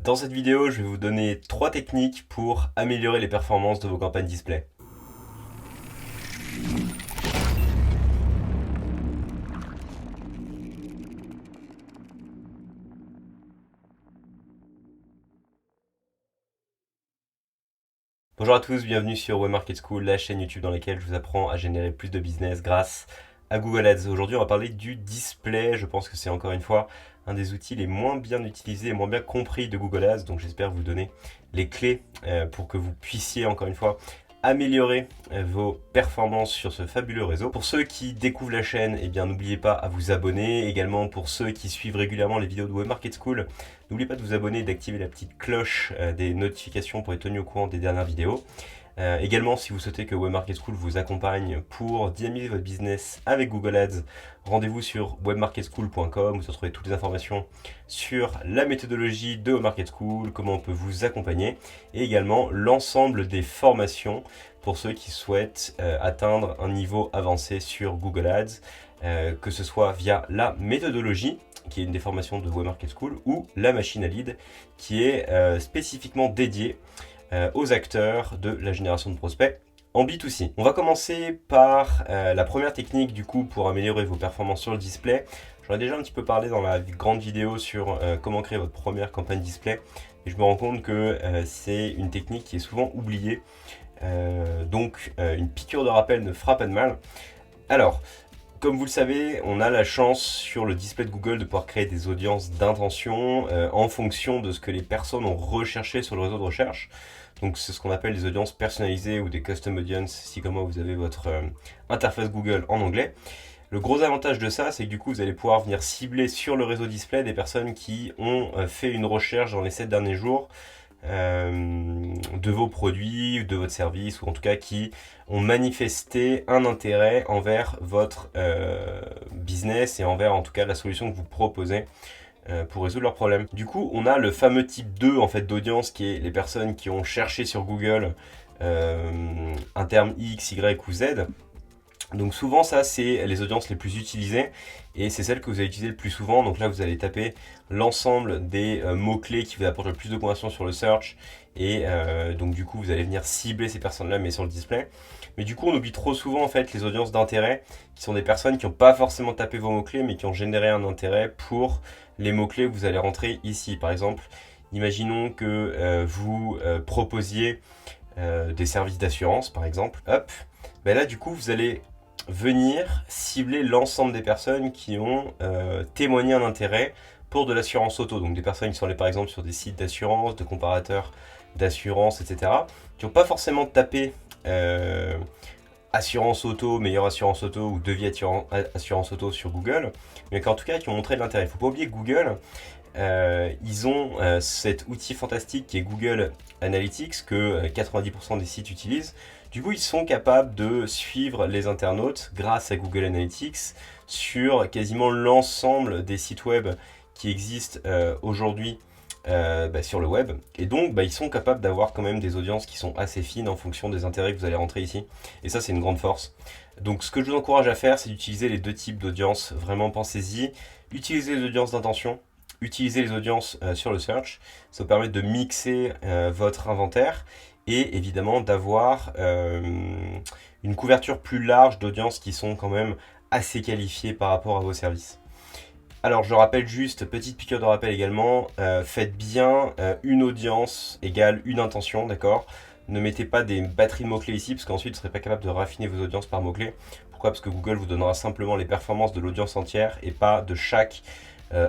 Dans cette vidéo, je vais vous donner 3 techniques pour améliorer les performances de vos campagnes display. Bonjour à tous, bienvenue sur Web Market School, la chaîne YouTube dans laquelle je vous apprends à générer plus de business grâce à Google Ads. Aujourd'hui, on va parler du display. Je pense que c'est encore une fois un des outils les moins bien utilisés et moins bien compris de Google Ads. Donc j'espère vous donner les clés pour que vous puissiez encore une fois améliorer vos performances sur ce fabuleux réseau. Pour ceux qui découvrent la chaîne, eh bien n'oubliez pas à vous abonner. Également pour ceux qui suivent régulièrement les vidéos de Web Market School, n'oubliez pas de vous abonner et d'activer la petite cloche des notifications pour être tenu au courant des dernières vidéos. Également, si vous souhaitez que Web Market School vous accompagne pour dynamiser votre business avec Google Ads, rendez-vous sur webmarketschool.com. Vous retrouvez toutes les informations sur la méthodologie de Web Market School, comment on peut vous accompagner, et également l'ensemble des formations pour ceux qui souhaitent atteindre un niveau avancé sur Google Ads, que ce soit via la méthodologie, qui est une des formations de Web Market School, ou la machine à lead, qui est spécifiquement dédiée aux acteurs de la génération de prospects en B2C. On va commencer par la première technique du coup pour améliorer vos performances sur le display. J'en ai déjà un petit peu parlé dans la grande vidéo sur comment créer votre première campagne display, et je me rends compte que c'est une technique qui est souvent oubliée. Donc une piqûre de rappel ne fera pas de mal. Alors, comme vous le savez, on a la chance sur le display de Google de pouvoir créer des audiences d'intention en fonction de ce que les personnes ont recherché sur le réseau de recherche. Donc c'est ce qu'on appelle des audiences personnalisées ou des custom audience si comme moi vous avez votre interface Google en anglais. Le gros avantage de ça, c'est que du coup vous allez pouvoir venir cibler sur le réseau display des personnes qui ont fait une recherche dans les 7 derniers jours de vos produits, de votre service, ou en tout cas qui ont manifesté un intérêt envers votre business et envers en tout cas la solution que vous proposez pour résoudre leurs problèmes. Du coup, on a le fameux type 2 en fait d'audience qui est les personnes qui ont cherché sur Google un terme X, Y ou Z. Donc souvent ça c'est les audiences les plus utilisées et c'est celles que vous allez utiliser le plus souvent. Donc là vous allez taper l'ensemble des mots-clés qui vous apportent le plus de conversions sur le search et donc du coup vous allez venir cibler ces personnes-là mais sur le display. Mais du coup on oublie trop souvent en fait les audiences d'intérêt qui sont des personnes qui n'ont pas forcément tapé vos mots-clés mais qui ont généré un intérêt pour les mots-clés que vous allez rentrer ici. Par exemple, imaginons que vous proposiez des services d'assurance par exemple. Hop, ben là du coup vous allez venir cibler l'ensemble des personnes qui ont témoigné un intérêt pour de l'assurance auto. Donc des personnes qui sont allées par exemple sur des sites d'assurance, de comparateurs d'assurance, etc. Qui n'ont pas forcément tapé assurance auto, meilleure assurance auto ou devis assurance auto sur Google, mais qu'en tout cas qui ont montré de l'intérêt. Il ne faut pas oublier que Google, ils ont cet outil fantastique qui est Google Analytics que 90% des sites utilisent. Du coup, ils sont capables de suivre les internautes grâce à Google Analytics sur quasiment l'ensemble des sites web qui existent aujourd'hui sur le web. Et donc, ils sont capables d'avoir quand même des audiences qui sont assez fines en fonction des intérêts que vous allez rentrer ici. Et ça, c'est une grande force. Donc, ce que je vous encourage à faire, c'est d'utiliser les deux types d'audience. Vraiment, pensez-y. Utilisez les audiences d'intention. Utilisez les audiences sur le search. Ça vous permet de mixer votre inventaire et évidemment d'avoir une couverture plus large d'audiences qui sont quand même assez qualifiées par rapport à vos services. Alors je rappelle juste, petite piqûre de rappel également, faites bien une audience égale une intention, d'accord? Ne mettez pas des batteries de mots-clés ici parce qu'ensuite vous ne serez pas capable de raffiner vos audiences par mots-clés. Pourquoi? Parce que Google vous donnera simplement les performances de l'audience entière et pas de chaque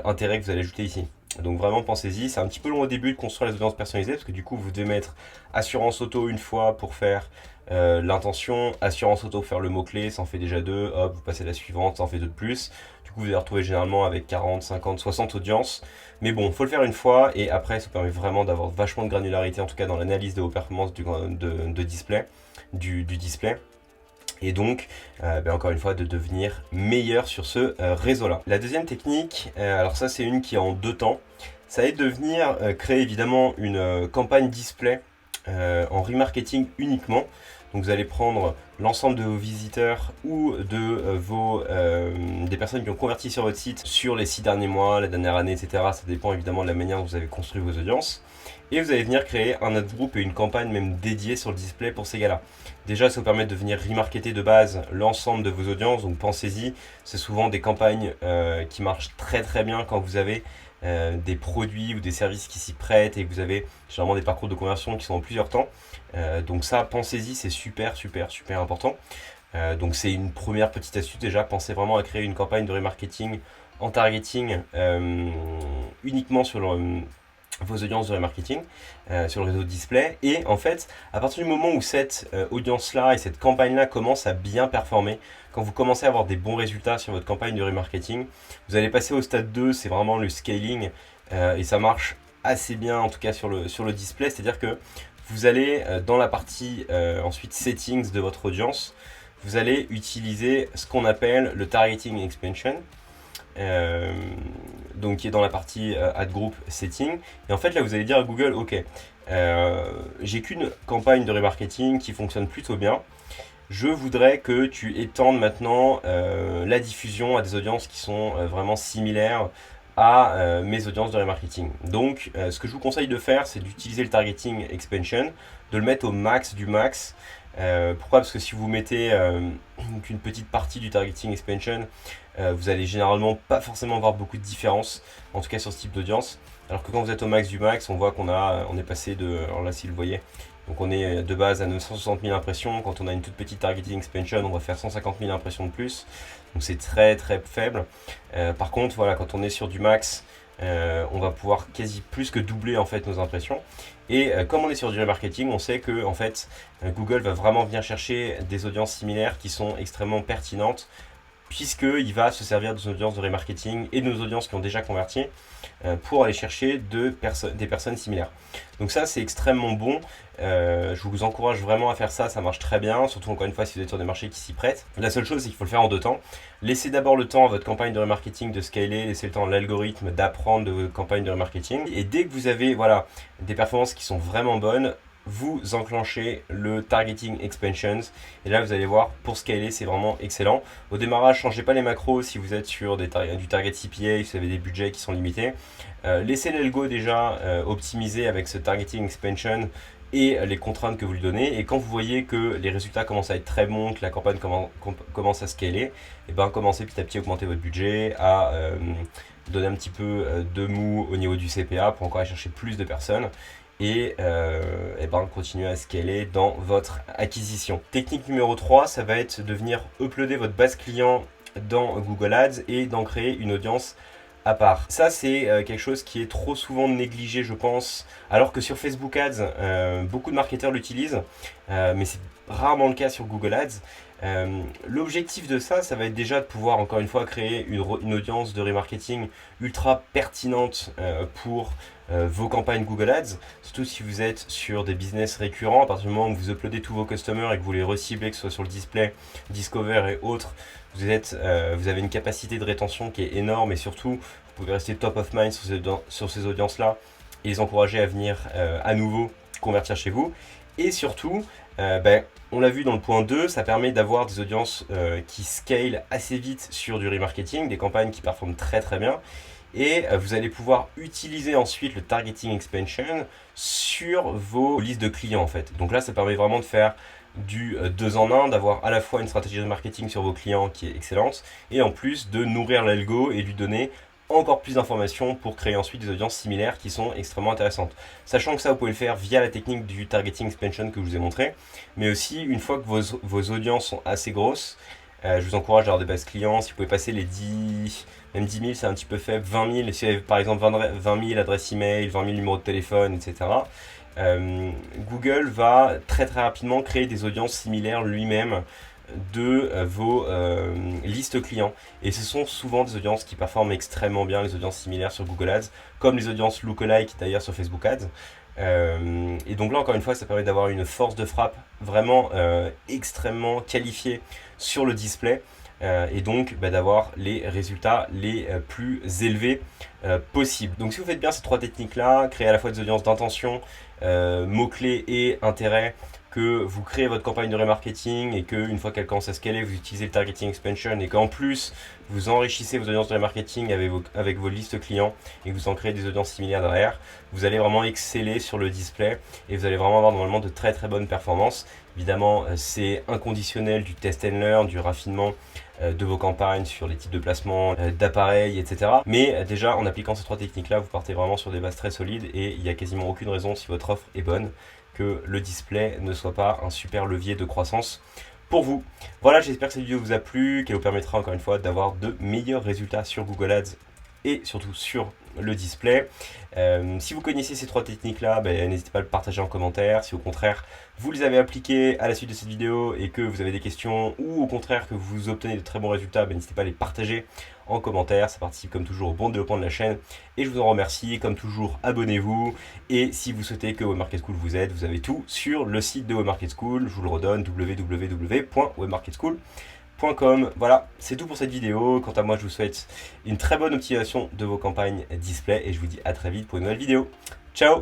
intérêt que vous allez ajouter ici. Donc vraiment pensez-y, c'est un petit peu long au début de construire les audiences personnalisées parce que du coup vous devez mettre assurance auto une fois pour faire l'intention, assurance auto pour faire le mot-clé, ça en fait déjà deux, hop, vous passez à la suivante, ça en fait deux de plus. Du coup vous allez retrouver généralement avec 40, 50, 60 audiences. Mais bon, faut le faire une fois et après ça permet vraiment d'avoir vachement de granularité en tout cas dans l'analyse de vos performances de display, du display. Et donc, encore une fois, de devenir meilleur sur ce réseau-là. La deuxième technique, alors ça c'est une qui est en deux temps, ça va être de venir créer évidemment une campagne display en remarketing uniquement. Donc vous allez prendre l'ensemble de vos visiteurs ou des personnes qui ont converti sur votre site sur les 6 derniers mois, la dernière année, etc. Ça dépend évidemment de la manière dont vous avez construit vos audiences. Et vous allez venir créer un ad group et une campagne même dédiée sur le display pour ces gars-là. Déjà, ça vous permet de venir remarketer de base l'ensemble de vos audiences, donc pensez-y, c'est souvent des campagnes qui marchent très très bien quand vous avez des produits ou des services qui s'y prêtent et que vous avez généralement des parcours de conversion qui sont en plusieurs temps. Donc ça, pensez-y, c'est super super super important. Donc c'est une première petite astuce déjà, pensez vraiment à créer une campagne de remarketing en targeting uniquement sur vos audiences de remarketing sur le réseau de display. Et en fait, à partir du moment où cette audience-là et cette campagne-là commence à bien performer, quand vous commencez à avoir des bons résultats sur votre campagne de remarketing, vous allez passer au stade 2, c'est vraiment le scaling, et ça marche assez bien en tout cas sur le display, c'est-à-dire que vous allez dans la partie ensuite settings de votre audience, vous allez utiliser ce qu'on appelle le targeting expansion. Donc qui est dans la partie ad group setting, et en fait là vous allez dire à Google, ok, j'ai qu'une campagne de remarketing qui fonctionne plutôt bien, je voudrais que tu étendes maintenant la diffusion à des audiences qui sont vraiment similaires à mes audiences de remarketing. Donc ce que je vous conseille de faire, c'est d'utiliser le targeting expansion, de le mettre au max du max. Pourquoi? Parce que si vous mettez qu'une petite partie du targeting expansion, vous allez généralement pas forcément voir beaucoup de différence, en tout cas sur ce type d'audience. Alors que quand vous êtes au max du max, on voit on est passé de, alors là si vous le voyez, donc on est de base à 960 000 impressions. Quand on a une toute petite targeting expansion, on va faire 150 000 impressions de plus. Donc c'est très très faible. Par contre, voilà, quand on est sur du max, on va pouvoir quasi plus que doubler en fait nos impressions. Et comme on est sur du remarketing, on sait que en fait Google va vraiment venir chercher des audiences similaires qui sont extrêmement pertinentes, puisqu'il va se servir de nos audiences de remarketing et de nos audiences qui ont déjà converti pour aller chercher des personnes similaires. Donc ça, c'est extrêmement bon. Je vous encourage vraiment à faire ça, ça marche très bien, surtout encore une fois si vous êtes sur des marchés qui s'y prêtent. La seule chose, c'est qu'il faut le faire en 2 temps. Laissez d'abord le temps à votre campagne de remarketing de scaler, laissez le temps à l'algorithme d'apprendre de votre campagne de remarketing. Et dès que vous avez voilà, des performances qui sont vraiment bonnes, vous enclenchez le targeting expansions, et là vous allez voir, pour scaler c'est vraiment excellent. Au démarrage, changez pas les macros si vous êtes sur du target CPA, si vous avez des budgets qui sont limités. Laissez l'algo déjà optimiser avec ce targeting expansion et les contraintes que vous lui donnez, et quand vous voyez que les résultats commencent à être très bons, que la campagne commence à scaler, et ben commencez petit à petit à augmenter votre budget, à donner un petit peu de mou au niveau du CPA pour encore aller chercher plus de personnes, et continuer à scaler dans votre acquisition. Technique numéro 3, ça va être de venir uploader votre base client dans Google Ads et d'en créer une audience à part. Ça, c'est quelque chose qui est trop souvent négligé, je pense, alors que sur Facebook Ads, beaucoup de marketeurs l'utilisent, mais c'est rarement le cas sur Google Ads. L'objectif de ça, ça va être déjà de pouvoir, encore une fois, créer une audience de remarketing ultra pertinente pour vos campagnes Google Ads, surtout si vous êtes sur des business récurrents. À partir du moment où vous uploadez tous vos customers et que vous les reciblez, que ce soit sur le display, Discover et autres, vous avez une capacité de rétention qui est énorme, et surtout vous pouvez rester top of mind sur ces audiences-là et les encourager à venir à nouveau convertir chez vous. Et surtout, on l'a vu dans le point 2, ça permet d'avoir des audiences qui scale assez vite sur du remarketing, des campagnes qui performent très très bien. Et vous allez pouvoir utiliser ensuite le targeting expansion sur vos listes de clients en fait. Donc là, ça permet vraiment de faire du 2 en 1, d'avoir à la fois une stratégie de marketing sur vos clients qui est excellente, et en plus de nourrir l'algo et lui donner encore plus d'informations pour créer ensuite des audiences similaires qui sont extrêmement intéressantes. Sachant que ça, vous pouvez le faire via la technique du targeting expansion que je vous ai montré, mais aussi une fois que vos audiences sont assez grosses, je vous encourage à avoir des bases clients. Si vous pouvez passer les 10, même 10 000, c'est un petit peu faible, 20 000, si vous avez par exemple 20 000 adresses email, 20 000 numéros de téléphone, etc. Google va très très rapidement créer des audiences similaires lui-même de vos listes clients, et ce sont souvent des audiences qui performent extrêmement bien, les audiences similaires sur Google Ads, comme les audiences lookalike d'ailleurs sur Facebook Ads. Et donc là encore une fois, ça permet d'avoir une force de frappe vraiment extrêmement qualifiée sur le display, et donc d'avoir les résultats les plus élevés possibles. Donc si vous faites bien ces 3 techniques là, créer à la fois des audiences d'intention, mots-clés et intérêt, que vous créez votre campagne de remarketing et qu'une fois qu'elle commence à scaler, vous utilisez le targeting expansion et qu'en plus vous enrichissez vos audiences de remarketing avec vos listes clients et que vous en créez des audiences similaires derrière, vous allez vraiment exceller sur le display et vous allez vraiment avoir normalement de très très bonnes performances. Évidemment, c'est inconditionnel du test and learn, du raffinement de vos campagnes sur les types de placements, d'appareils, etc. Mais déjà, en appliquant ces trois techniques-là, vous partez vraiment sur des bases très solides et il n'y a quasiment aucune raison, si votre offre est bonne, que le display ne soit pas un super levier de croissance pour vous. Voilà, j'espère que cette vidéo vous a plu, qu'elle vous permettra encore une fois d'avoir de meilleurs résultats sur Google Ads et surtout sur le display. Si vous connaissez ces trois techniques-là, n'hésitez pas à le partager en commentaire. Si au contraire vous les avez appliquées à la suite de cette vidéo et que vous avez des questions ou au contraire que vous obtenez de très bons résultats, n'hésitez pas à les partager en commentaire. Ça participe comme toujours au bon développement de la chaîne et je vous en remercie. Comme toujours, abonnez-vous et si vous souhaitez que Webmarket School vous aide, vous avez tout sur le site de Webmarket School. Je vous le redonne, www.webmarketschool.com. Voilà, c'est tout pour cette vidéo. Quant à moi, je vous souhaite une très bonne optimisation de vos campagnes display et je vous dis à très vite pour une nouvelle vidéo. Ciao!